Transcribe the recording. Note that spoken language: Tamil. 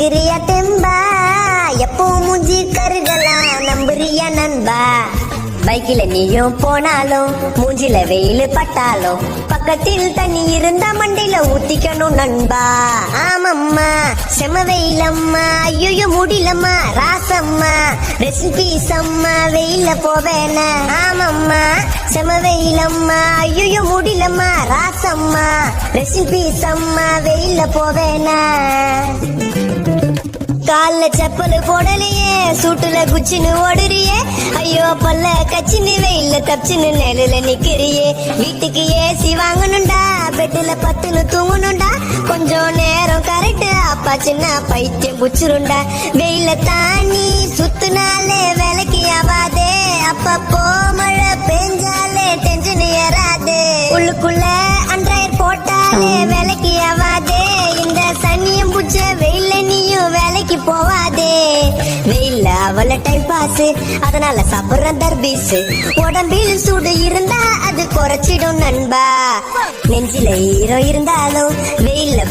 இருக்கிறியா தெம்பா, எப்போ மூஞ்சி கருகலாம் நம்புறியா நண்பா. பைக்கில நீயும் போனாலும் மூஞ்சில வெயில் பட்டாலும் பக்கத்தில் தண்ணி இருந்தா மண்டையில ஊத்திக்கணும் நண்பா. ஆமம்மா செம வெயிலம்மா, ஐயோ முடியலம்மா ராசம்மா, ரெஸ்ட் பீஸ் அம்மா வெயில போவேன. ஆமம்மா செம வெயிலம்மா, ஐயோ முடியலம்மா ராசம்மா, ரெஸ்ட் பீஸ் அம்மா வெயில போவேன. கால்ல செப்பல் போடலையே, சூட்டுல குச்சின்னு ஓடுறியே, ஐயோ பல்ல கச்சின்னு வெயில்ல தப்பிச்சுன்னு நிழல நிக்கிறியே. வீட்டுக்கு ஏசி வாங்கணும்டா, பெட்டுல பத்துன்னு தூங்கணும்டா, கொஞ்சம் நேரம் கரெக்ட் அப்பா சின்ன பைத்தியம் புச்சிருண்டா. வெயில தாண்டி சுத்துனாலே வேலைக்கு ஆவாதே, அப்பப்போ மழை பெஞ்சாலே டென்ஷன் ஏறாது, உள்ளுக்குள்ள அண்ட்ராய்ட் போட்டாலே வேலைக்கு ஆவாதே. இந்த சனியம் புச்ச வெயில நீயும் வேலைக்கு போவாதே. வெயில்ல அவள டைம் பாஸ், அதனால சாப்பிடுற தர்பீஸ். உடம்பில் சூடு இருந்தா அது குறைச்சிடும் நண்பா. நெஞ்சில ஈரம் இருந்தாலும் வெயில்ல